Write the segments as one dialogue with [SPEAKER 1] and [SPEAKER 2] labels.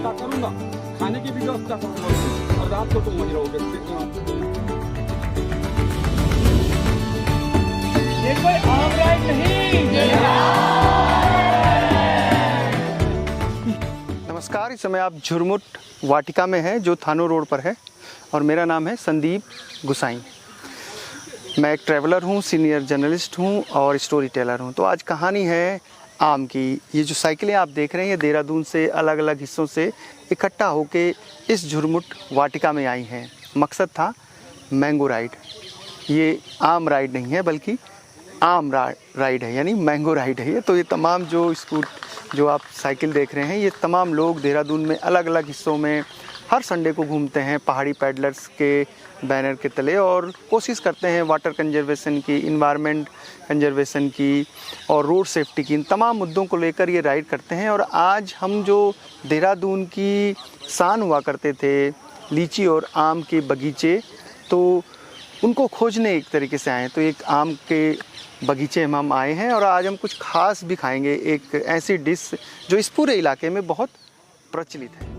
[SPEAKER 1] व्यवस्था करूंगा, खाने की भी व्यवस्था करूंगा और रात को तुम वहीं रहोगे।
[SPEAKER 2] ये कोई आम राइड नहीं।
[SPEAKER 3] नमस्कार, इस समय आप झुरमुट वाटिका में हैं जो थानो रोड पर है और मेरा नाम है संदीप गुसाई। मैं एक ट्रैवलर हूँ, सीनियर जर्नलिस्ट हूँ और स्टोरी टेलर हूँ। तो आज कहानी है आम की। ये जो साइकिलें आप देख रहे हैं ये देहरादून से अलग अलग हिस्सों से इकट्ठा होके इस झुरमुट वाटिका में आई हैं। मकसद था मैंगो राइड। ये आम राइड नहीं है बल्कि आम राइड है, यानी मैंगो राइड है ये। तो ये तमाम जो आप साइकिल देख रहे हैं ये तमाम लोग देहरादून में अलग अलग हिस्सों में हर संडे को घूमते हैं पहाड़ी पैडलर्स के बैनर के तले और कोशिश करते हैं वाटर कंजर्वेशन की, इन्वायरमेंट कंजर्वेशन की और रोड सेफ्टी की, इन तमाम मुद्दों को लेकर ये राइड करते हैं। और आज हम जो देहरादून की शान हुआ करते थे, लीची और आम के बगीचे, तो उनको खोजने एक तरीके से आए हैं। तो एक आम के बगीचे में हम आए हैं और आज हम कुछ खास भी खाएंगे, एक ऐसी डिश जो इस पूरे इलाके में बहुत प्रचलित है।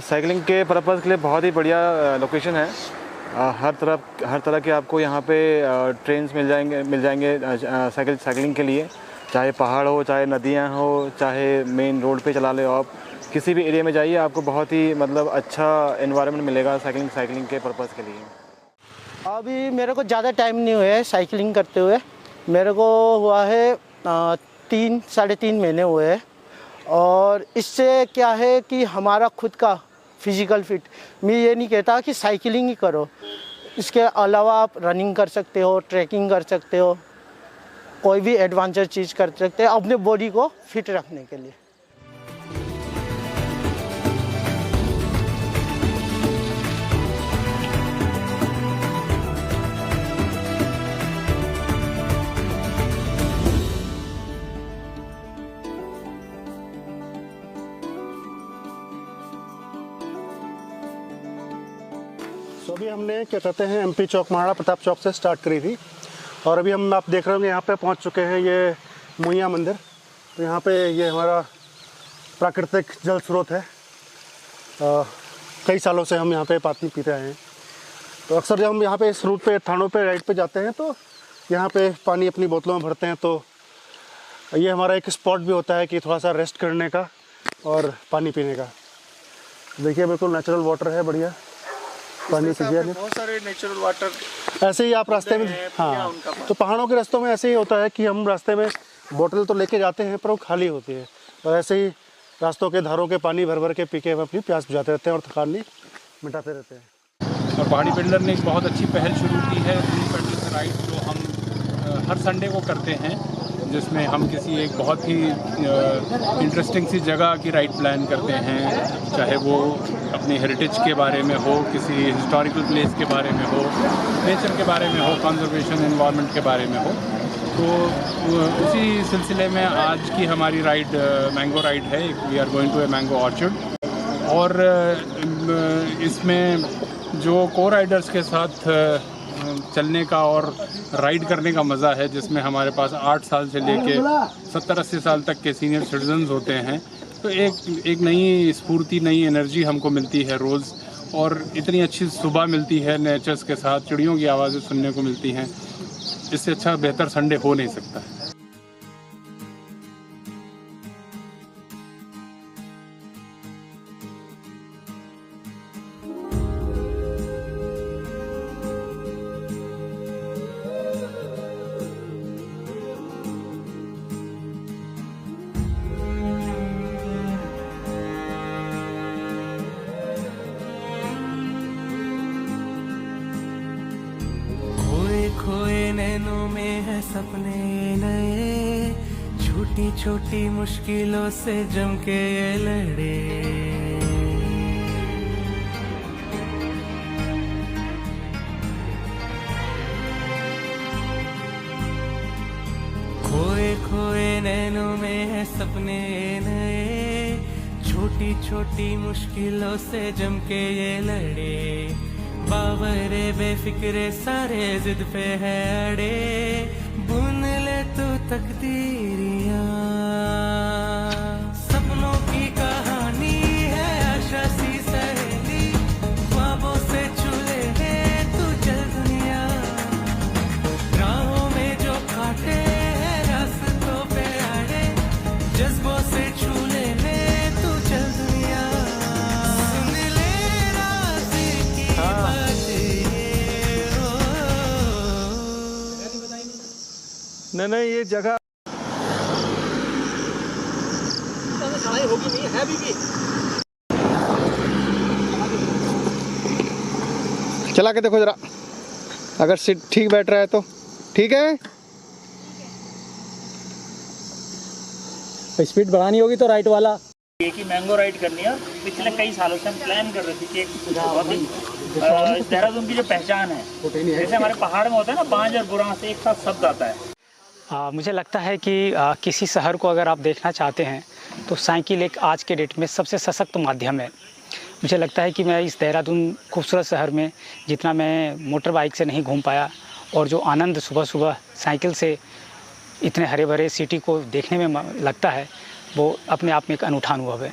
[SPEAKER 4] साइकिलिंग के पर्पज़ के लिए बहुत ही बढ़िया लोकेशन है। हर तरह के आपको यहाँ पे ट्रेन्स मिल जाएंगे साइकिलिंग के लिए, चाहे पहाड़ हो, चाहे नदियाँ हो, चाहे मेन रोड पे चला ले आप, किसी भी एरिया में जाइए आपको बहुत ही मतलब अच्छा एनवायरनमेंट मिलेगा साइकिलिंग के पर्पज़ के लिए।
[SPEAKER 5] अभी मेरे को ज़्यादा टाइम नहीं हुआ है साइकिलिंग करते हुए, मेरे को हुआ है 3-3.5 महीने हुए हैं। और इससे क्या है कि हमारा खुद का फिज़िकल फिट, मैं ये नहीं कहता कि साइकिलिंग ही करो, इसके अलावा आप रनिंग कर सकते हो, ट्रैकिंग कर सकते हो, कोई भी एडवेंचर चीज़ कर सकते हो अपने बॉडी को फिट रखने के लिए।
[SPEAKER 6] तो अभी हमने क्या कहते हैं एमपी चौक, महाराणा प्रताप चौक से स्टार्ट करी थी और अभी आप देख रहे होंगे यहाँ पे पहुँच चुके हैं ये मुइया मंदिर। तो यहाँ पे ये हमारा प्राकृतिक जल स्रोत है। कई सालों से हम यहाँ पे पानी पीते आए हैं। तो अक्सर जब हम यहाँ पे इस रूट पे थानों पे राइड पे जाते हैं तो यहाँ पे पानी अपनी बोतलों में भरते हैं। तो ये हमारा एक स्पॉट भी होता है कि थोड़ा सा रेस्ट करने का और पानी पीने का। देखिए बिल्कुल नेचुरल वाटर है, बढ़िया पानी पीजिए।
[SPEAKER 3] बहुत सारे नेचुरल वाटर
[SPEAKER 6] ऐसे ही आप रास्ते में, हाँ, तो पहाड़ों के रास्तों में ऐसे ही होता है कि हम रास्ते में बोतल तो लेके जाते हैं पर वो खाली होती है, और ऐसे ही रास्तों के धारों के पानी भर भर के पी के हम अपनी प्यास बुझाते रहते हैं और थकान नहीं मिटाते रहते हैं।
[SPEAKER 1] और पहाड़ी पेडलर ने एक बहुत अच्छी पहल शुरू की है, पेडलर राइड जो हम हर संडे को करते हैं, जिसमें हम किसी एक बहुत ही इंटरेस्टिंग सी जगह की राइड प्लान करते हैं, चाहे वो अपनी हेरिटेज के बारे में हो, किसी हिस्टोरिकल प्लेस के बारे में हो, नेचर के बारे में हो, कंजर्वेशन एनवायरनमेंट के बारे में हो। तो उसी सिलसिले में आज की हमारी राइड मैंगो राइड है। We are going to a mango orchard और इसमें जो को राइडर्स के साथ चलने का और राइड करने का मज़ा है, जिसमें हमारे पास 8 साल से लेके 70-80 साल तक के सीनियर सिटीजन्स होते हैं। तो एक नई स्फूर्ति, नई एनर्जी हमको मिलती है रोज़, और इतनी अच्छी सुबह मिलती है नेचर्स के साथ, चिड़ियों की आवाज़ें सुनने को मिलती हैं। इससे अच्छा बेहतर संडे हो नहीं सकता है।
[SPEAKER 7] खोए नैनों में है सपने नए, छोटी छोटी मुश्किलों से जम के ये लड़े। सपने नए, छोटी छोटी मुश्किलों से जम के ये लड़े, बावरे बेफिक्रे सारे जिद पे है अड़े, बुन ले तू तकदीरियां, सपनों की कहानी है आशा सी सहेली, ख्वाबों से छूले है तू चल दुनिया, राहों में जो काटे हैं रास्तों पे आड़े, जज्बों से छूले है तू चल दुनिया, सुन ले राज़ी की बात ये हो।
[SPEAKER 3] नहीं ये जगह चला के देखो जरा, अगर सीट ठीक बैठ रहा है तो ठीक है।
[SPEAKER 2] स्पीड बढ़ानी होगी तो राइट वाला
[SPEAKER 8] एक ही मैंगो राइड करनी है। पिछले कई सालों से हम प्लान कर रहे थे कि एक बहुत ही देहरादून की जो पहचान है, जैसे हमारे पहाड़ में होता है ना, बांझ और बुरांस एक साथ शब्द आता है।
[SPEAKER 9] मुझे लगता है कि किसी शहर को अगर आप देखना चाहते हैं तो साइकिल एक आज के डेट में सबसे सशक्त माध्यम है। मुझे लगता है कि मैं इस देहरादून खूबसूरत शहर में जितना मैं मोटर बाइक से नहीं घूम पाया, और जो आनंद सुबह सुबह साइकिल से इतने हरे भरे सिटी को देखने में लगता है, वो अपने आप में एक अनूठा अनुभव है।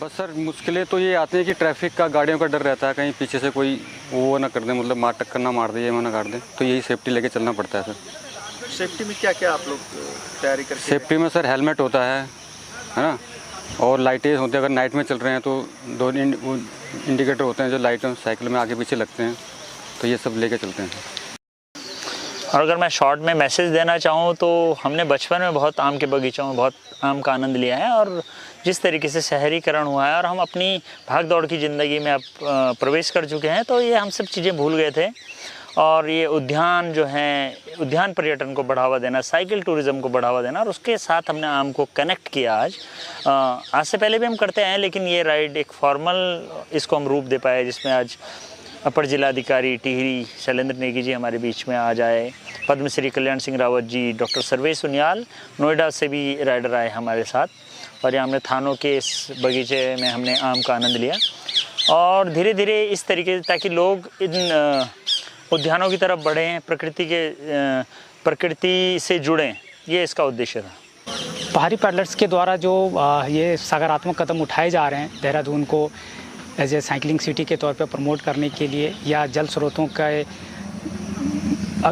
[SPEAKER 10] बस सर मुश्किलें तो ये आती है कि ट्रैफिक का, गाड़ियों का डर रहता है, कहीं पीछे से कोई वो ना कर दे, मतलब मार टक्कर ना मार दे, ये ना कर दे, तो यही सेफ्टी लेके चलना पड़ता है सर।
[SPEAKER 3] सेफ्टी में क्या क्या आप लोग तैयारी करते हैं?
[SPEAKER 10] सेफ्टी में सर हेलमेट होता है ना, और लाइटें होती है, अगर नाइट में चल रहे हैं तो दो इंडिकेटर होते हैं जो लाइट साइकिल में आगे पीछे लगते हैं, तो ये सब लेके चलते हैं।
[SPEAKER 8] और अगर मैं शॉर्ट में मैसेज देना चाहूँ तो हमने बचपन में बहुत आम के बगीचों में बहुत आम का आनंद लिया है, और जिस तरीके से शहरीकरण हुआ है और हम अपनी भाग दौड़ की ज़िंदगी में अब प्रवेश कर चुके हैं, तो ये हम सब चीज़ें भूल गए थे। और ये उद्यान जो हैं, उद्यान पर्यटन को बढ़ावा देना, साइकिल टूरिज़्म को बढ़ावा देना, और उसके साथ हमने आम को कनेक्ट किया आज से पहले भी हम करते हैं, लेकिन ये राइड एक फॉर्मल इसको हम रूप दे पाए, जिसमें आज अपर जिलाधिकारी टिहरी शैलेंद्र नेगी जी हमारे बीच में आ जाए, पद्मश्री कल्याण सिंह रावत जी, डॉक्टर सर्वेश सुनियाल नोएडा से भी राइडर आए हमारे साथ, और ये हमने थानों के इस बगीचे में हमने आम का आनंद लिया। और धीरे धीरे इस तरीके से, ताकि लोग इन उद्यानों की तरफ बढ़ें, प्रकृति से जुड़ें, ये इसका उद्देश्य था।
[SPEAKER 9] पहाड़ी पैडलर्स के द्वारा जो ये सकारात्मक कदम उठाए जा रहे हैं देहरादून को एज ए साइकिलिंग सिटी के तौर पे प्रमोट करने के लिए, या जल स्रोतों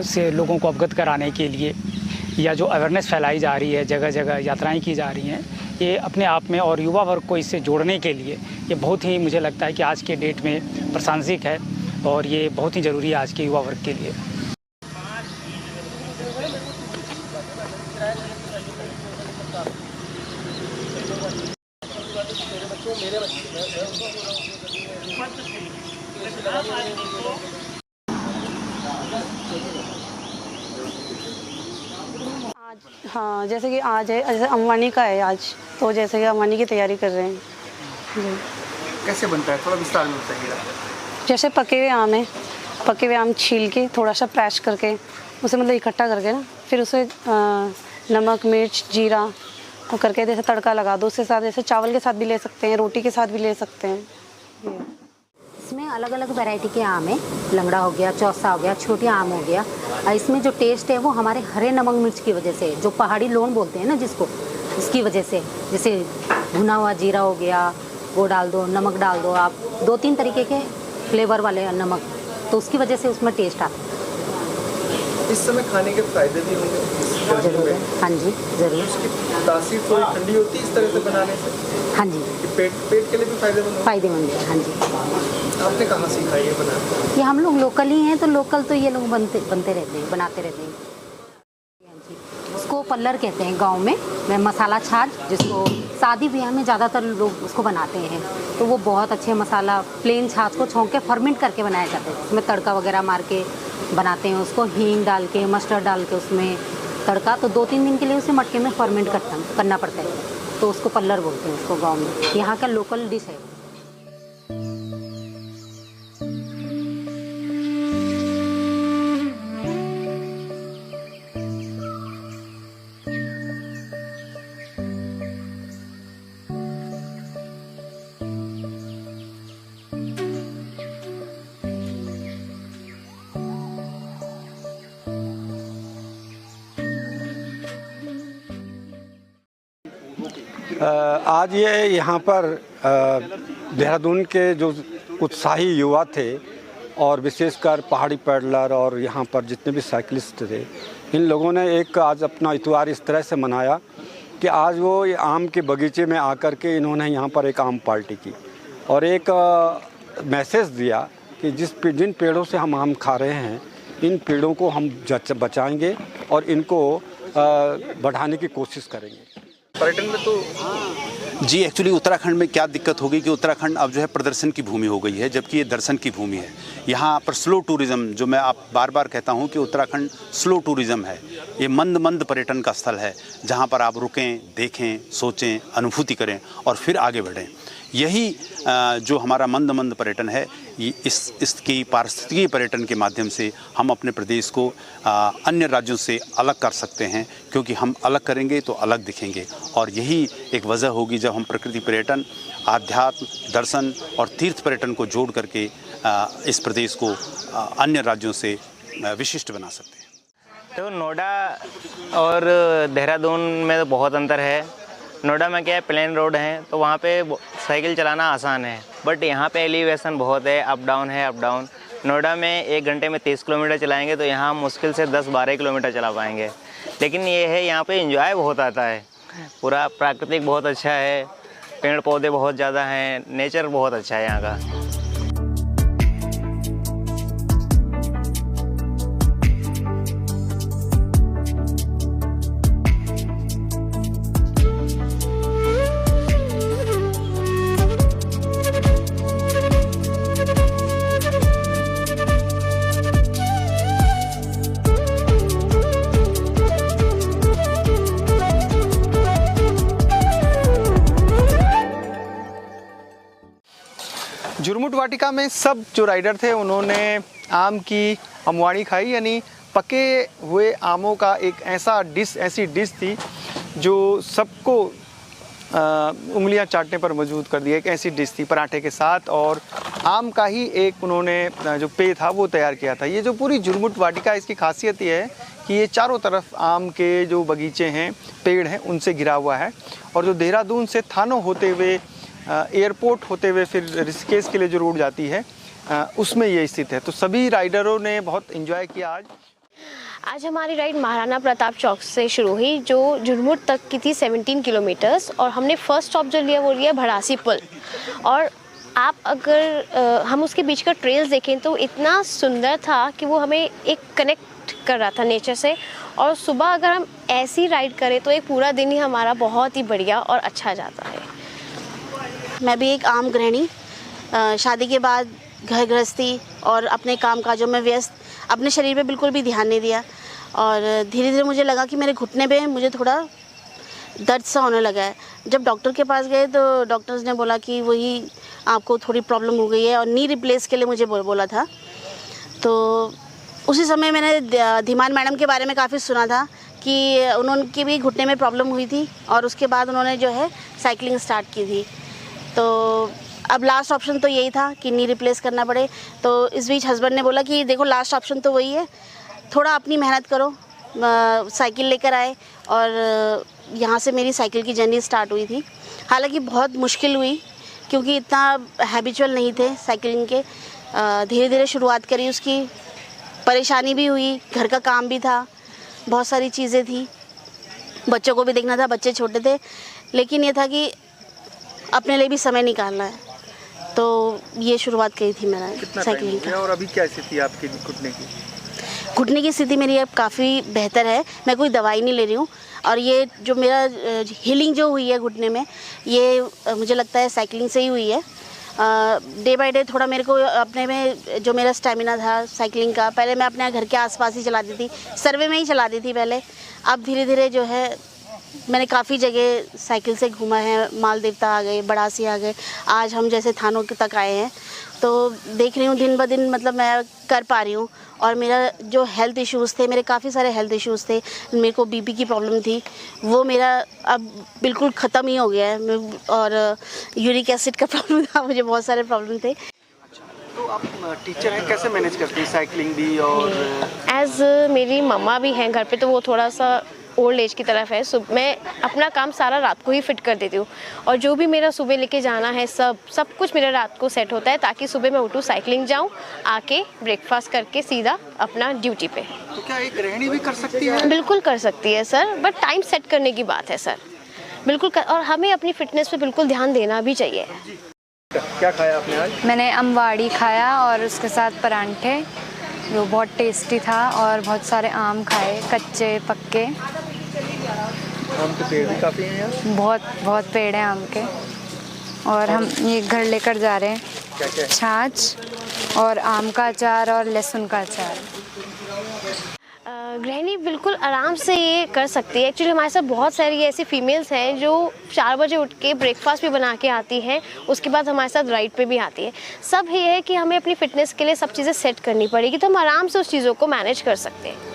[SPEAKER 9] से लोगों को अवगत कराने के लिए, या जो अवेयरनेस फैलाई जा रही है, जगह जगह यात्राएं की जा रही हैं, ये अपने आप में, और युवा वर्ग को इससे जोड़ने के लिए ये बहुत ही, मुझे लगता है कि आज के डेट में प्रासंगिक है, और ये बहुत ही ज़रूरी है आज के युवा वर्ग के लिए।
[SPEAKER 11] हाँ, जैसे कि आज है, जैसे अम्बानी का है आज, तो जैसे कि अम्बानी की तैयारी कर रहे हैं जी।
[SPEAKER 3] कैसे बनता है, थोड़ा विस्तार में बताइए।
[SPEAKER 11] जैसे पके हुए आम है, पके हुए आम छील के थोड़ा सा क्रैश करके उसे मतलब इकट्ठा करके ना, फिर उसे नमक मिर्च जीरा और करके जैसे तड़का लगा दो, उसके साथ जैसे चावल के साथ भी ले सकते हैं, रोटी के साथ भी ले सकते हैं।
[SPEAKER 12] इसमें अलग अलग वैरायटी के आम है, लंगड़ा हो गया, चौसा हो गया, छोटे आम हो गया। इसमें जो टेस्ट है वो हमारे हरे नमक मिर्च की वजह से, जो पहाड़ी लोन बोलते हैं ना जिसको, उसकी वजह से, जैसे भुना हुआ जीरा हो गया, वो डाल दो, नमक डाल दो आप, 2-3 तरीके के फ्लेवर वाले नमक, तो उसकी वजह से उसमें टेस्ट आता है।
[SPEAKER 3] इस समय खाने के फायदे भी होंगे
[SPEAKER 12] जरूर है, हाँ जी ज़रूर।
[SPEAKER 3] उसकी तासीर थोड़ी ठंडी होती है इस तरह से बनाने से?
[SPEAKER 12] हाँ जी,
[SPEAKER 3] पेट के लिए भी
[SPEAKER 12] फायदेमंद है। हाँ जी।
[SPEAKER 3] आपने कहाँ सीखा ये बनाना?
[SPEAKER 12] ये हम लोग लोकल ही हैं, तो लोकल तो ये लोग बनते रहते हैं, बनाते रहते हैं। हाँ जी, उसको पल्लर कहते हैं गांव में मसाला छाछ, जिसको शादी ब्याह में ज़्यादातर लोग उसको बनाते हैं। तो वो बहुत अच्छे मसाला, प्लेन छाछ को छोंक के फर्मेंट करके बनाया जाता है, उसमें तड़का वगैरह मार के बनाते हैं उसको, हींग डाल के, मस्टर्ड डाल के उसमें तड़का, तो 2-3 दिन के लिए उसे मटके में फर्मेंट करना पड़ता है, तो उसको पल्लर बोलते हैं उसको गाँव में। यहाँ का लोकल डिश है।
[SPEAKER 13] आज ये यहाँ पर देहरादून के जो उत्साही युवा थे और विशेषकर पहाड़ी पैडलर और यहाँ पर जितने भी साइकिलिस्ट थे, इन लोगों ने एक आज अपना इतवार इस तरह से मनाया कि आज वो ये आम के बगीचे में आकर के इन्होंने यहाँ पर एक आम पार्टी की और एक मैसेज दिया कि जिन पेड़ों से हम आम खा रहे हैं, इन पेड़ों को हम बचाएंगे और इनको बढ़ाने की कोशिश करेंगे।
[SPEAKER 3] पर्यटन में तो
[SPEAKER 14] जी एक्चुअली उत्तराखंड में क्या दिक्कत होगी कि उत्तराखंड अब जो है प्रदर्शन की भूमि हो गई है, जबकि ये दर्शन की भूमि है। यहाँ पर स्लो टूरिज़्म, जो मैं आप बार बार कहता हूँ कि उत्तराखंड स्लो टूरिज़्म है, ये मंद पर्यटन का स्थल है, जहाँ पर आप रुकें, देखें, सोचें, अनुभूति करें और फिर आगे बढ़ें। यही जो हमारा मंद पर्यटन है, इसकी पारिस्थितिकी पर्यटन के माध्यम से हम अपने प्रदेश को अन्य राज्यों से अलग कर सकते हैं, क्योंकि हम अलग करेंगे तो अलग दिखेंगे। और यही एक वजह होगी जब हम प्रकृति पर्यटन, आध्यात्म, दर्शन और तीर्थ पर्यटन को जोड़ करके इस प्रदेश को अन्य राज्यों से विशिष्ट बना सकते हैं।
[SPEAKER 15] तो नोएडा और देहरादून में तो बहुत अंतर है। नोएडा में क्या है, प्लेन रोड है, तो वहाँ पे साइकिल चलाना आसान है, बट यहाँ पे एलिवेशन बहुत है, अप डाउन है, अप डाउन। नोएडा में 1 घंटे में 30 किलोमीटर चलाएंगे तो यहाँ मुश्किल से 10-12 किलोमीटर चला पाएंगे। लेकिन ये है, यहाँ पे एंजॉय बहुत आता है, पूरा प्राकृतिक बहुत अच्छा है, पेड़ पौधे बहुत ज़्यादा हैं, नेचर बहुत अच्छा है यहाँ का।
[SPEAKER 3] झुरमुट वाटिका में सब जो राइडर थे उन्होंने आम की अमवाणी खाई, यानी पके हुए आमों का एक ऐसी डिश थी जो सबको उंगलियां चाटने पर मजबूर कर दिया। एक ऐसी डिश थी पराठे के साथ, और आम का ही एक उन्होंने जो पेय था वो तैयार किया था। ये जो पूरी झुरमुट वाटिका, इसकी खासियत ये है कि ये चारों तरफ आम के जो बगीचे हैं, पेड़ हैं, उनसे घिरा हुआ है। और जो देहरादून से थानो होते हुए एयरपोर्ट होते हुए फिर ऋषिकेश के लिए जो रोड जाती है, उसमें ये स्थित है। तो सभी राइडरों ने बहुत एंजॉय किया।
[SPEAKER 16] आज हमारी राइड महाराणा प्रताप चौक से शुरू हुई, जो झुरमुट तक की थी 17 किलोमीटर्स, और हमने फर्स्ट स्टॉप जो लिया वो लिया भड़ासी पुल। और आप अगर हम उसके बीच का ट्रेल्स देखें तो इतना सुंदर था कि वो हमें एक कनेक्ट कर रहा था नेचर से। और सुबह अगर हम ऐसी राइड करें तो एक पूरा दिन ही हमारा बहुत ही बढ़िया और अच्छा जाता है।
[SPEAKER 17] मैं भी एक आम गृहिणी, शादी के बाद घर गृहस्थी और अपने काम काजों में व्यस्त, अपने शरीर पे बिल्कुल भी ध्यान नहीं दिया। और धीरे धीरे मुझे लगा कि मेरे घुटने पे मुझे थोड़ा दर्द सा होने लगा है। जब डॉक्टर के पास गए तो डॉक्टर्स ने बोला कि वही आपको थोड़ी प्रॉब्लम हो गई है, और नी रिप्लेस के लिए मुझे बोला था। तो उसी समय मैंने धीमान मैडम के बारे में काफ़ी सुना था कि उनकी भी घुटने में प्रॉब्लम हुई थी, और उसके बाद उन्होंने जो है साइकिलिंग स्टार्ट की थी। तो अब लास्ट ऑप्शन तो यही था कि नी रिप्लेस करना पड़े। तो इस बीच हस्बैंड ने बोला कि देखो लास्ट ऑप्शन तो वही है, थोड़ा अपनी मेहनत करो। साइकिल लेकर आए और यहाँ से मेरी साइकिल की जर्नी स्टार्ट हुई थी। हालांकि बहुत मुश्किल हुई, क्योंकि इतना हैबिचुअल नहीं थे साइकिलिंग के। धीरे धीरे शुरुआत करी उसकी, परेशानी भी हुई, घर का काम भी था, बहुत सारी चीज़ें थी, बच्चों को भी देखना था, बच्चे छोटे थे। लेकिन ये था कि अपने लिए भी समय निकालना है, तो ये शुरुआत करी थी मैंने साइकिलिंग की।
[SPEAKER 3] और अभी क्या स्थिति है आपकी घुटने की?
[SPEAKER 17] घुटने की स्थिति मेरी अब काफ़ी बेहतर है, मैं कोई दवाई नहीं ले रही हूँ। और ये जो मेरा हीलिंग जो हुई है घुटने में, ये मुझे लगता है साइकिलिंग से ही हुई है। डे बाय डे थोड़ा मेरे को अपने में जो मेरा स्टेमिना था साइकिलिंग का, पहले मैं अपने घर के आसपास ही चलाती थी, सर्वे में ही चलाती थी पहले। अब धीरे धीरे जो है मैंने काफ़ी जगह साइकिल से घूमा है, माल देवता आ गए, बड़ासी आ गए, आज हम जैसे थानों तक आए हैं। तो देख रही हूँ दिन ब दिन, मतलब मैं कर पा रही हूँ। और मेरा जो हेल्थ इश्यूज़ थे, मेरे काफ़ी सारे हेल्थ इश्यूज़ थे, मेरे को बीपी की प्रॉब्लम थी, वो मेरा अब बिल्कुल ख़त्म ही हो गया है। और यूरिक एसिड का प्रॉब्लम था, मुझे बहुत सारे प्रॉब्लम थे।
[SPEAKER 3] तो आप टीचर हैं, कैसे मैनेज करती हैं साइकिलिंग भी? और
[SPEAKER 16] एज मेरी मम्मा भी हैं घर पे, तो वो थोड़ा सा ओल्ड एज की तरफ है। मैं अपना काम सारा रात को ही फिट कर देती हूँ और जो भी मेरा सुबह लेके जाना है सब कुछ मेरा रात को सेट होता है ताकि सुबह मैं उठूँ, साइकिलिंग जाऊँ, आके ब्रेकफास्ट करके सीधा अपना ड्यूटी पे।
[SPEAKER 3] तो क्या एक गृहिणी भी कर सकती है?
[SPEAKER 16] बिल्कुल कर सकती है सर, बट टाइम सेट करने की बात है सर। बिल्कुल और हमें अपनी फिटनेस पे बिल्कुल ध्यान देना भी चाहिए।
[SPEAKER 3] क्या खाया आपने आज?
[SPEAKER 18] मैंने अम्बाड़ी खाया और उसके साथ परांठे, जो बहुत टेस्टी था, और बहुत सारे आम खाए, कच्चे पक्के।
[SPEAKER 3] आम के पेड़ भी काफ़ी हैं यहाँ?
[SPEAKER 18] बहुत पेड़ हैं आम के। और हम ये घर लेकर जा रहे हैं।
[SPEAKER 3] क्या?
[SPEAKER 18] छाछ और आम का अचार और लहसुन का अचार।
[SPEAKER 16] गृहिणी बिल्कुल आराम से ये कर सकती है। एक्चुअली हमारे साथ बहुत सारी ऐसी फीमेल्स हैं जो 4 बजे उठ के ब्रेकफास्ट भी बना के आती हैं, उसके बाद हमारे साथ राइड पे भी आती है। सब ये है कि हमें अपनी फ़िटनेस के लिए सब चीज़ें सेट करनी पड़ेगी, तो हम आराम से उस चीज़ों को मैनेज कर सकते हैं।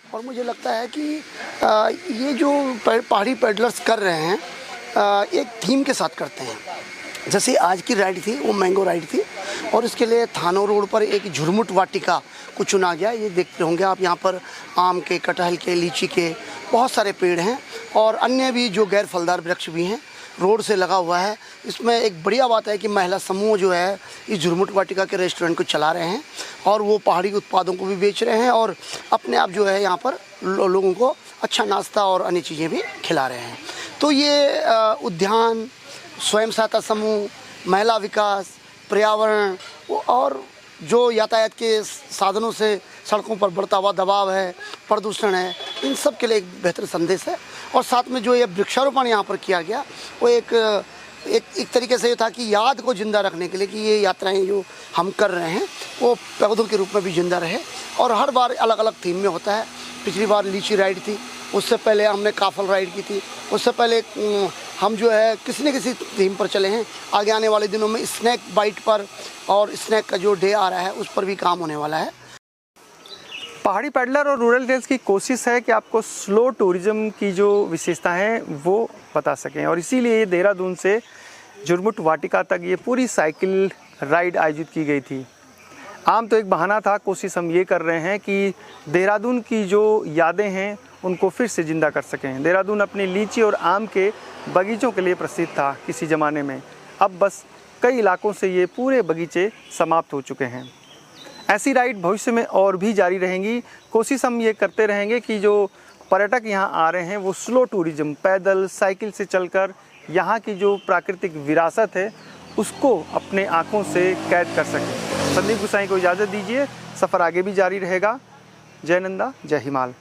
[SPEAKER 5] और मुझे लगता है कि ये जो पहाड़ी पैडलर्स कर रहे हैं एक थीम के साथ करते हैं। जैसे आज की राइड थी वो मैंगो राइड थी और इसके लिए थानो रोड पर एक झुरमुट वाटिका को चुना गया। ये देखते होंगे आप, यहाँ पर आम के, कटहल के, लीची के बहुत सारे पेड़ हैं और अन्य भी जो गैर फलदार वृक्ष भी हैं, रोड से लगा हुआ है। इसमें एक बढ़िया बात है कि महिला समूह जो है इस झुरमुट वाटिका के रेस्टोरेंट को चला रहे हैं और वो पहाड़ी उत्पादों को भी बेच रहे हैं और अपने आप जो है यहाँ पर लोगों को अच्छा नाश्ता और अन्य चीज़ें भी खिला रहे हैं। तो ये उद्यान, स्वयं सहायता समूह, महिला विकास, पर्यावरण और जो यातायात के साधनों से सड़कों पर बढ़ता हुआ दबाव है, प्रदूषण है, इन सब के लिए एक बेहतर संदेश है। और साथ में जो ये वृक्षारोपण यहाँ पर किया गया वो एक तरीके से ये था कि याद को ज़िंदा रखने के लिए कि ये यात्राएं जो हम कर रहे हैं वो पौधों के रूप में भी ज़िंदा रहे। और हर बार अलग अलग थीम में होता है। पिछली बार लीची राइड थी, उससे पहले हमने काफल राइड की थी, उससे पहले हम जो है किसी न किसी थीम पर चले हैं। आगे आने वाले दिनों में स्नैक बाइट पर और स्नैक का जो डे आ रहा है उस पर भी काम होने वाला है।
[SPEAKER 3] पहाड़ी पैडलर और रूरल टेल्स की कोशिश है कि आपको स्लो टूरिज्म की जो विशेषता है वो बता सकें और इसीलिए देहरादून से झुरमुट वाटिका तक ये पूरी साइकिल राइड आयोजित की गई थी। आम तो एक बहाना था, कोशिश हम ये कर रहे हैं कि देहरादून की जो यादें हैं उनको फिर से ज़िंदा कर सकें। देहरादून अपनी लीची और आम के बगीचों के लिए प्रसिद्ध था किसी ज़माने में, अब बस कई इलाकों से ये पूरे बगीचे समाप्त हो चुके हैं। ऐसी राइड भविष्य में और भी जारी रहेंगी। कोशिश हम ये करते रहेंगे कि जो पर्यटक यहाँ आ रहे हैं वो स्लो टूरिज्म, पैदल, साइकिल से चलकर यहाँ की जो प्राकृतिक विरासत है उसको अपने आँखों से कैद कर सकें। संदीप गुसाई को इजाज़त दीजिए, सफ़र आगे भी जारी रहेगा। जय नंदा, जय हिमाल।